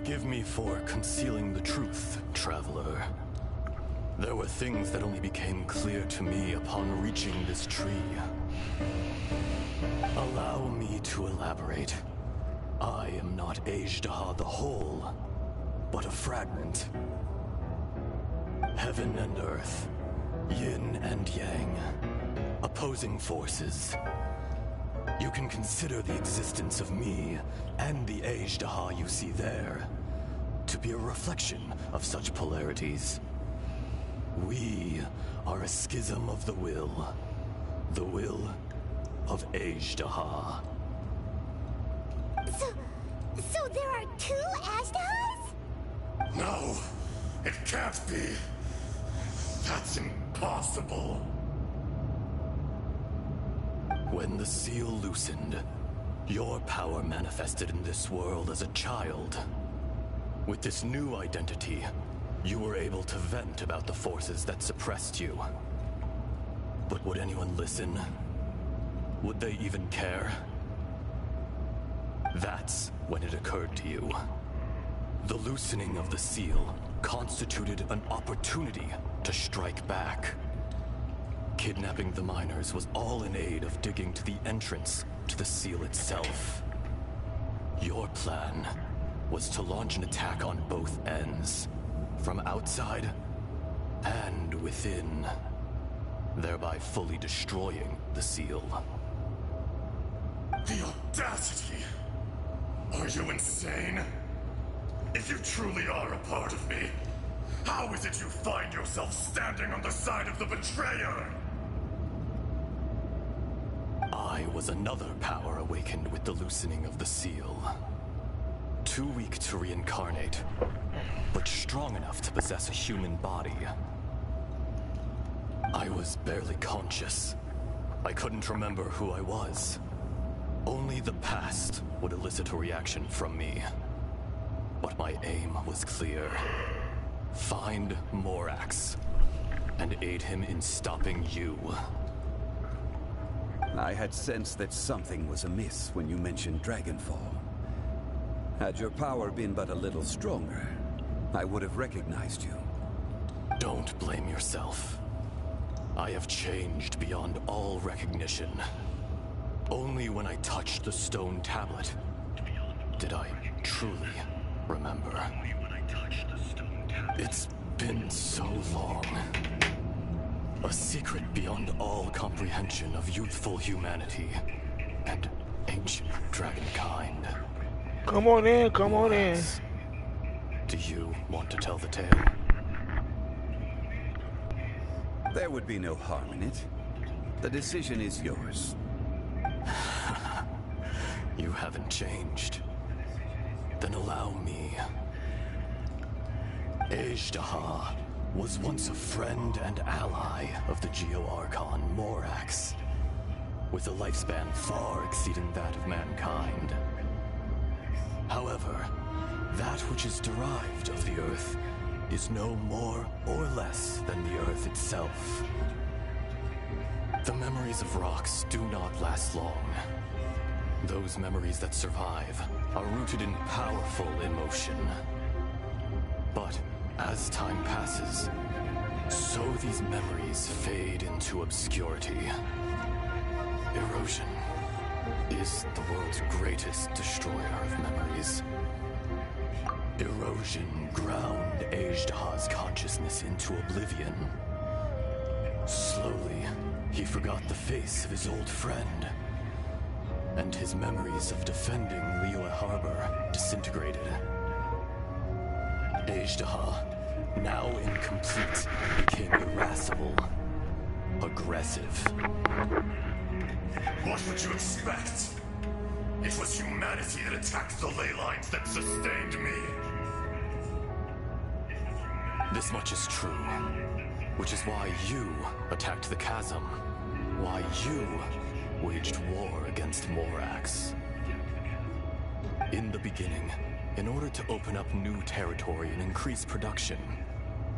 Forgive me for concealing the truth, traveler. There were things that only became clear to me upon reaching this tree. Allow me to elaborate. I am not Ajdaha the whole, but a fragment. Heaven and earth, yin and yang, opposing forces. You can consider the existence of me and the Ajdaha you see there to be a reflection of such polarities. We are a schism of the will of Ajdaha. So there are two Ajdahas? No, it can't be. That's impossible. When the seal loosened, your power manifested in this world as a child. With this new identity, you were able to vent about the forces that suppressed you. But would anyone listen? Would they even care? That's when it occurred to you. The loosening of the seal constituted an opportunity to strike back. Kidnapping the miners was all in aid of digging to the entrance to the seal itself. Your plan was to launch an attack on both ends, from outside and within, thereby fully destroying the seal. The audacity! Are you insane? If you truly are a part of me, how is it you find yourself standing on the side of the betrayer? I was another power awakened with the loosening of the seal. Too weak to reincarnate, but strong enough to possess a human body. I was barely conscious. I couldn't remember who I was. Only the past would elicit a reaction from me. But my aim was clear. Find Morax, and aid him in stopping you. I had sensed that something was amiss when you mentioned Dragonfall. Had your power been but a little stronger, I would have recognized you. Don't blame yourself. I have changed beyond all recognition. Only when I touched the stone tablet did I truly remember. It's been so long. A secret beyond all comprehension of youthful humanity and ancient dragonkind. Come on in, come on in. Do you want to tell the tale? There would be no harm in it. The decision is yours. You haven't changed. Then allow me. Ajdaha was once a friend and ally of the Geo-Archon Morax, with a lifespan far exceeding that of mankind. However, that which is derived of the Earth is no more or less than the Earth itself. The memories of rocks do not last long. Those memories that survive are rooted in powerful emotion. But as time passes, so these memories fade into obscurity. Erosion is the world's greatest destroyer of memories. Erosion ground Ajdaha's consciousness into oblivion. Slowly, he forgot the face of his old friend, and his memories of defending Liyue Harbor disintegrated. Ajdaha, now incomplete, became irascible, aggressive. What would you expect? It was humanity that attacked the ley lines that sustained me. This much is true, which is why you attacked the chasm, why you waged war against Morax. In the beginning, in order to open up new territory and increase production,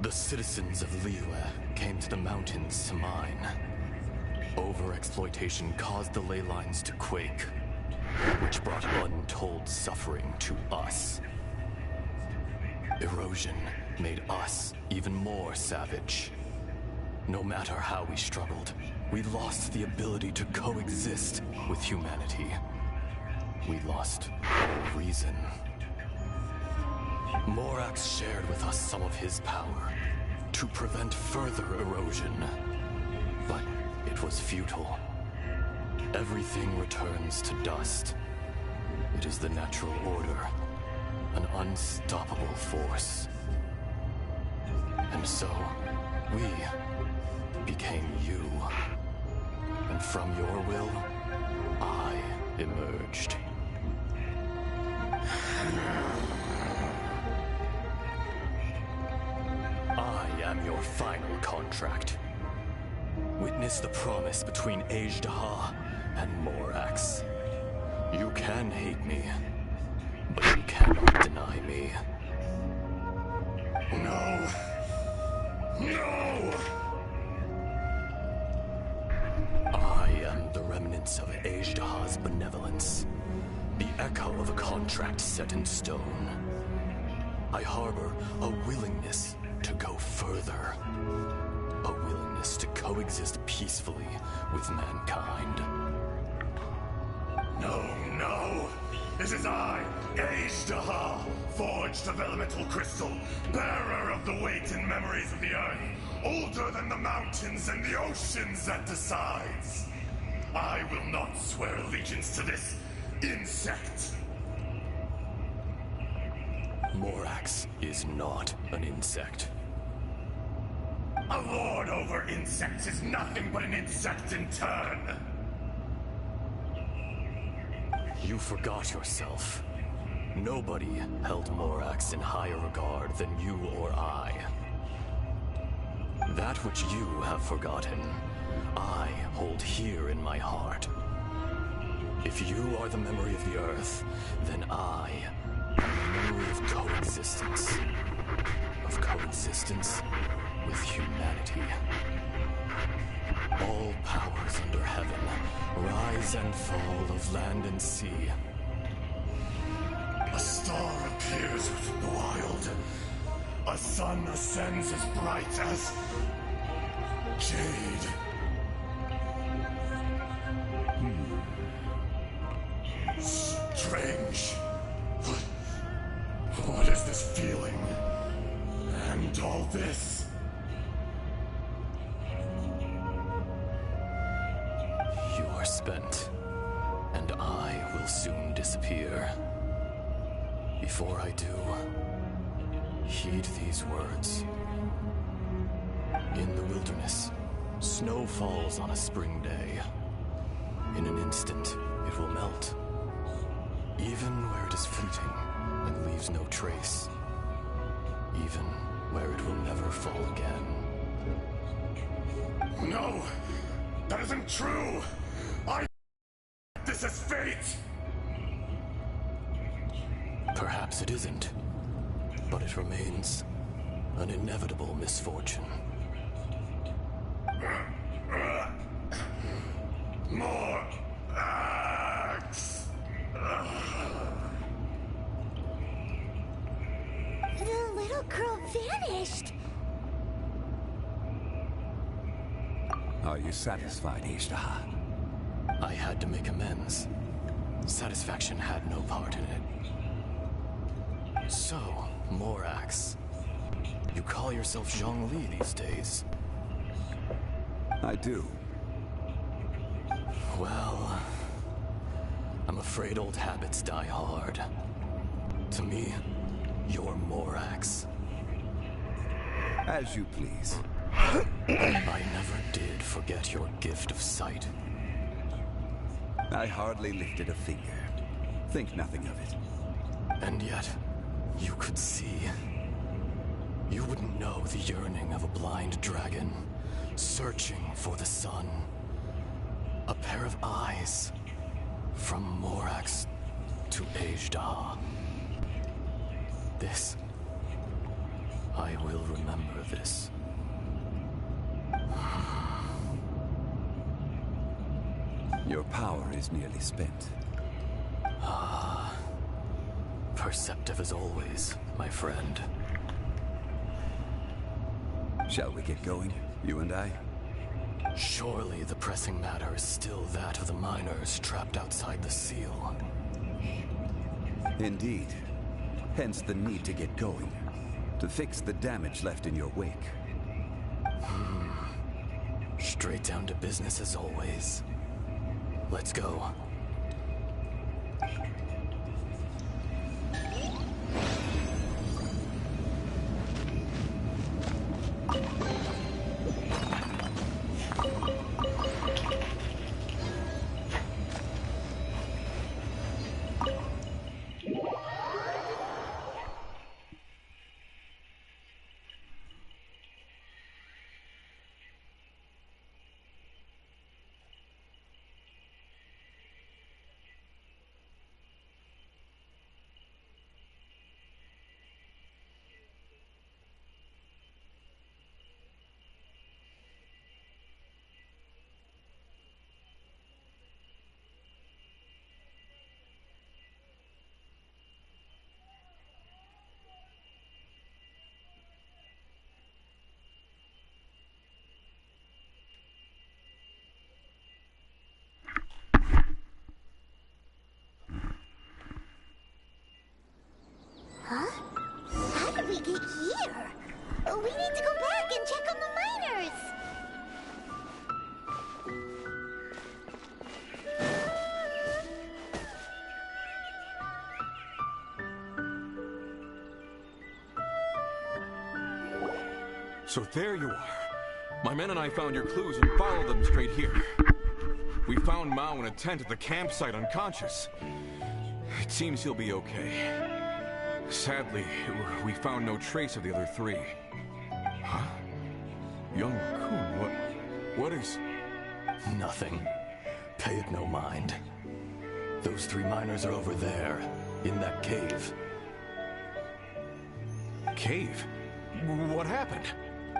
the citizens of Liyue came to the mountains to mine. Overexploitation caused the ley lines to quake, which brought untold suffering to us. Erosion made us even more savage. No matter how we struggled, we lost the ability to coexist with humanity. We lost all reason. Morax shared with us some of his power to prevent further erosion. But it was futile. Everything returns to dust. It is the natural order, an unstoppable force. And so, we became you. And from your will, I emerged. I am your final contract. Witness the promise between Ajdaha and Morax. You can hate me, but you cannot deny me. No. No! I am the remnants of Ajdaha's benevolence, the echo of a contract set in stone. I harbor a willingness to go further, a willingness to coexist peacefully with mankind. No! This is I, Ajdaha, forged of elemental crystal, bearer of the weight and memories of the earth, older than the mountains and the oceans that decides. I will not swear allegiance to this insect. Morax is not an insect. A lord over insects is nothing but an insect in turn. You forgot yourself. Nobody held Morax in higher regard than you or I. That which you have forgotten, I hold here in my heart. If you are the memory of the Earth, then I am the memory of coexistence. Of coexistence with humanity. All powers under heaven, rise and fall of land and sea. A star appears within the wild. A sun ascends as bright as jade. Strange. What is this feeling? And all this? You are spent, and I will soon disappear. Before I do, heed these words. In the wilderness, snow falls on a spring day. In an instant, it will melt. Even where it is fleeting and leaves no trace. Even where it will never fall again. No! That isn't true! This is fate! Perhaps it isn't, but it remains an inevitable misfortune. More axe! The little girl vanished. Are you satisfied, Ajdaha? I had to make amends. Satisfaction had no part in it. So, Morax, you call yourself Zhongli these days? I do. Well, I'm afraid old habits die hard. To me, you're Morax. As you please. I never did forget your gift of sight. I hardly lifted a finger. Think nothing of it. And yet, you could see. You wouldn't know the yearning of a blind dragon, searching for the sun. A pair of eyes, from Morax to Ajdaha. This, I will remember this. Your power is nearly spent. Perceptive as always, my friend. Shall we get going, you and I? Surely the pressing matter is still that of the miners trapped outside the seal. Indeed. Hence the need to get going. To fix the damage left in your wake. Straight down to business as always. Let's go. Huh? How did we get here? We need to go back and check on the miners. So there you are. My men and I found your clues and followed them straight here. We found Mao in a tent at the campsite unconscious. It seems he'll be okay. Sadly, we found no trace of the other three. Huh? Young Kun, what is... Nothing. Pay it no mind. Those three miners are over there, in that cave. Cave? What happened?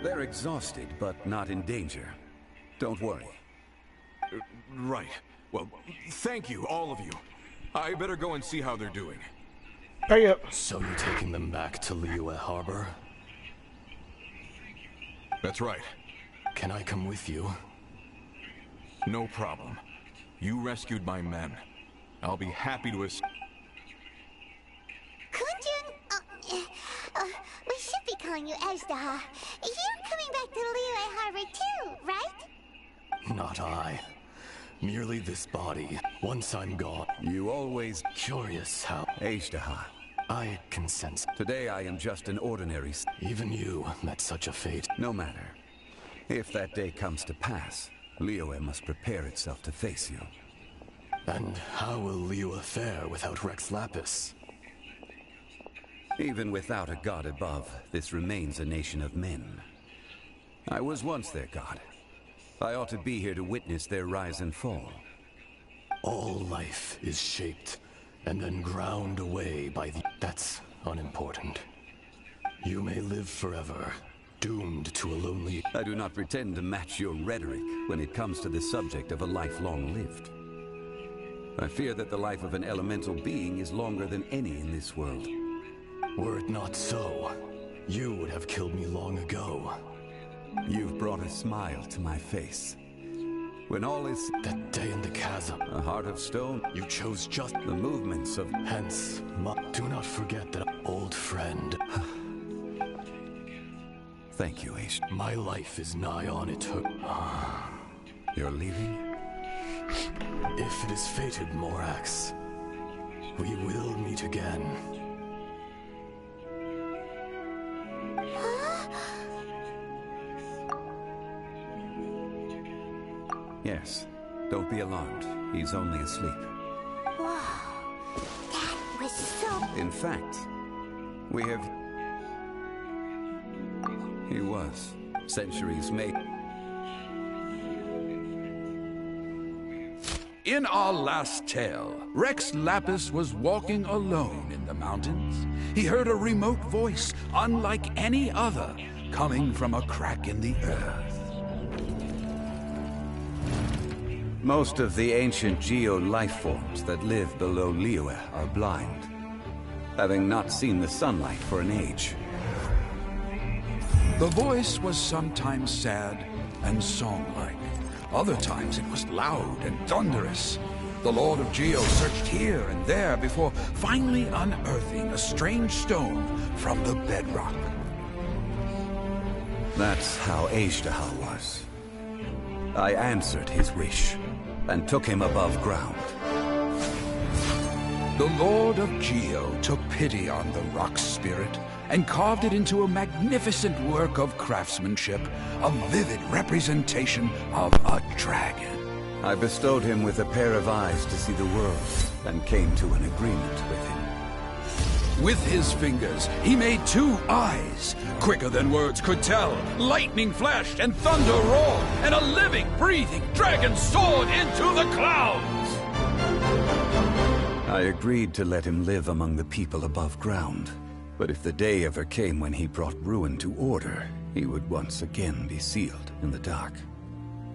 They're exhausted, but not in danger. Don't worry. Right. Well, thank you, all of you. I better go and see how they're doing. Hurry up. So you're taking them back to Liyue Harbor? That's right. Can I come with you? No problem. You rescued my men. I'll be happy to assist. Kunjun, we should be calling you Ezdaha. You're coming back to Liyue Harbor too, right? Not I. Merely this body. Once I'm gone. You always... Curious how... Ezdaha. I can sense... Today I am just an ordinary... Even you met such a fate. No matter. If that day comes to pass, Liyue must prepare itself to face you. And how will Liyue fare without Rex Lapis? Even without a god above, this remains a nation of men. I was once their god. I ought to be here to witness their rise and fall. All life is shaped and then ground away by the... That's unimportant. You may live forever, doomed to a lonely... I do not pretend to match your rhetoric when it comes to the subject of a life long lived. I fear that the life of an elemental being is longer than any in this world. Were it not so, you would have killed me long ago. You've brought a smile to my face. When all is... That day in the chasm. A heart of stone. You chose just... The movements of... Hence, do not forget that old friend. Thank you, Ace. My life is nigh on it. You're leaving? If it is fated, Morax, we will meet again. Yes. Don't be alarmed. He's only asleep. Wow. That was so... In fact, we have... He was. Centuries made... In our last tale, Rex Lapis was walking alone in the mountains. He heard a remote voice, unlike any other, coming from a crack in the earth. Most of the ancient geo-life forms that live below Liyue are blind, having not seen the sunlight for an age. The voice was sometimes sad and song-like. Other times it was loud and thunderous. The Lord of Geo searched here and there before finally unearthing a strange stone from the bedrock. That's how Agedaha was. I answered his wish and took him above ground. The Lord of Geo took pity on the rock spirit and carved it into a magnificent work of craftsmanship, a vivid representation of a dragon. I bestowed him with a pair of eyes to see the world and came to an agreement with him. With his fingers, he made 2 eyes. Quicker than words could tell, lightning flashed and thunder roared, and a living, breathing dragon soared into the clouds! I agreed to let him live among the people above ground. But if the day ever came when he brought ruin to order, he would once again be sealed in the dark.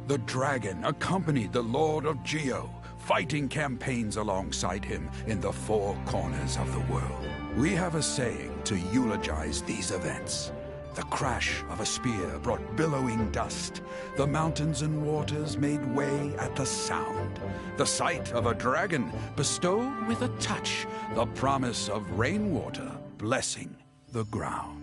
The dragon accompanied the Lord of Geo, fighting campaigns alongside him in the 4 corners of the world. We have a saying to eulogize these events. The crash of a spear brought billowing dust. The mountains and waters made way at the sound. The sight of a dragon bestowed with a touch the promise of rainwater blessing the ground.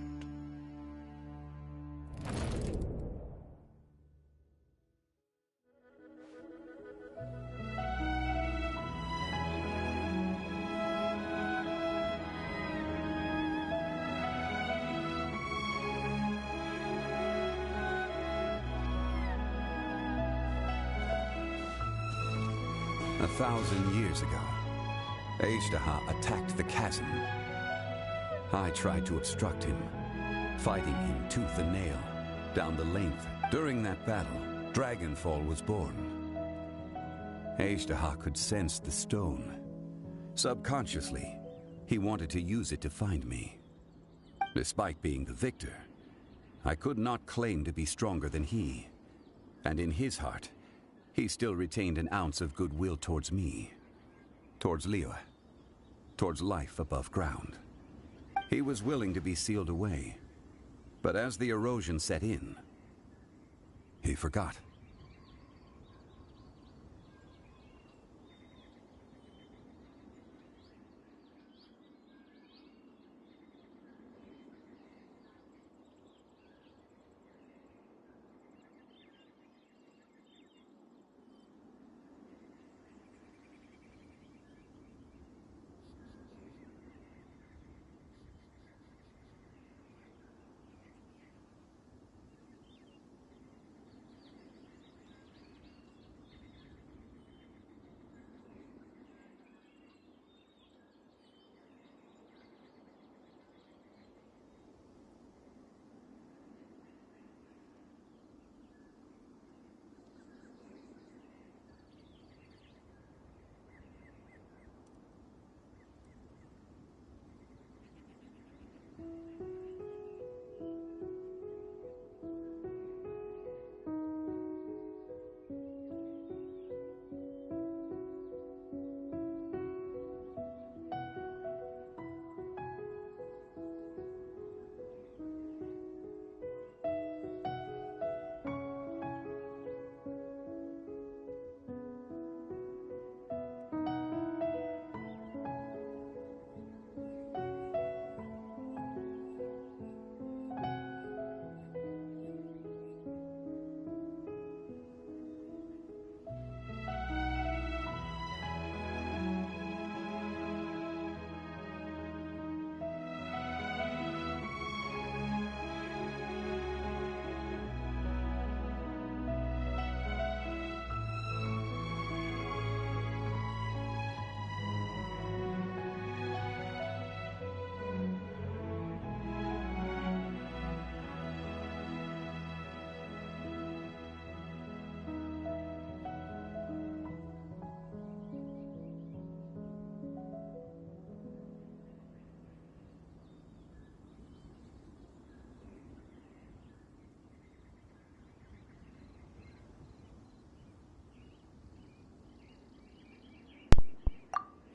1,000 years ago, Agedaha attacked the chasm. I tried to obstruct him, fighting him tooth and nail, down the length. During that battle, Dragonfall was born. Agedaha could sense the stone. Subconsciously, he wanted to use it to find me. Despite being the victor, I could not claim to be stronger than he. And in his heart, he still retained an ounce of goodwill towards me, towards Liyue, towards life above ground. He was willing to be sealed away, but as the erosion set in, he forgot.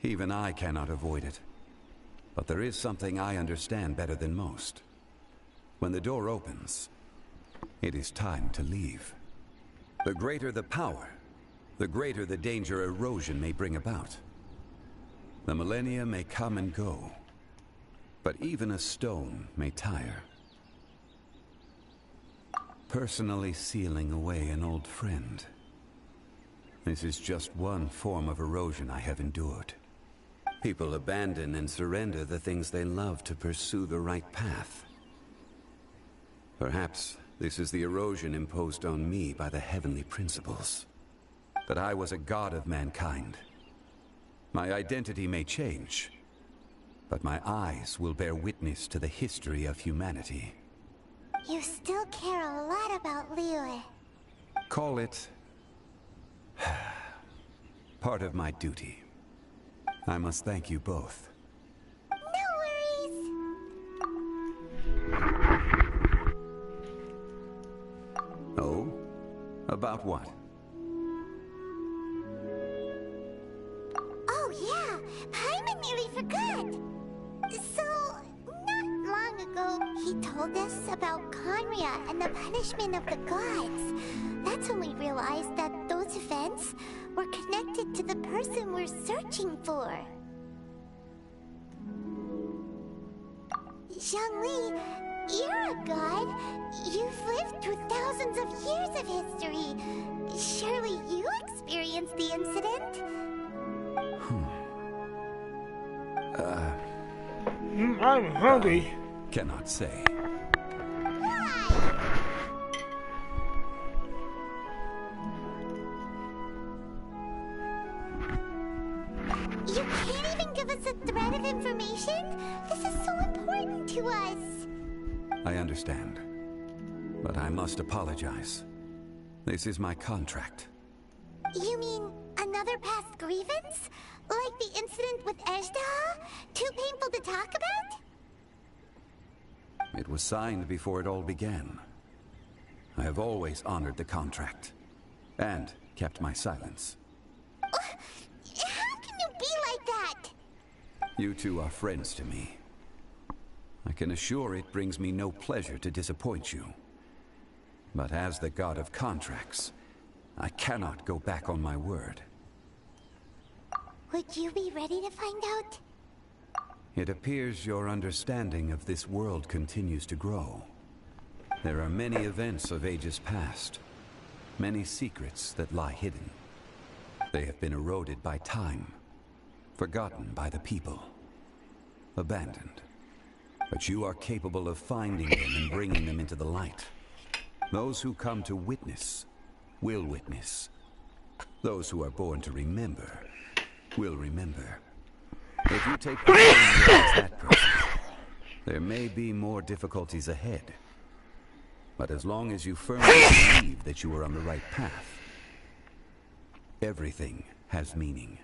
Even I cannot avoid it. But there is something I understand better than most. When the door opens, It is time to leave. The greater the power, the greater the danger erosion may bring about. The millennia may come and go, but even a stone may tire. Personally sealing away an old friend. This is just one form of erosion I have endured. People abandon and surrender the things they love to pursue the right path. Perhaps this is the erosion imposed on me by the heavenly principles. That I was a god of mankind. My identity may change, but my eyes will bear witness to the history of humanity. You still care a lot about Liyue. Call it part of my duty. I must thank you both. No worries. Oh? About what? Oh yeah, Paimon nearly forgot. So, not long ago, he told us about Conria and the punishment of the gods. That's when we realized that those events were connected to the person we're searching for. Zhongli, you're a god. You've lived through thousands of years of history. Surely you experienced the incident? I'm hungry. Cannot say. You can't even give us a thread of information? This is so important to us. I understand. But I must apologize. This is my contract. You mean another past grievance? Like the incident with Ezda? Too painful to talk about? It was signed before it all began. I have always honored the contract. And kept my silence. How can you be like that? You two are friends to me. I can assure it brings me no pleasure to disappoint you. But as the god of contracts, I cannot go back on my word. Would you be ready to find out? It appears your understanding of this world continues to grow. There are many events of ages past, many secrets that lie hidden. They have been eroded by time, forgotten by the people, abandoned. But you are capable of finding them and bringing them into the light. Those who come to witness will witness. Those who are born to remember will remember. If you take the same road as that person, there may be more difficulties ahead. But as long as you firmly believe that you are on the right path, everything has meaning.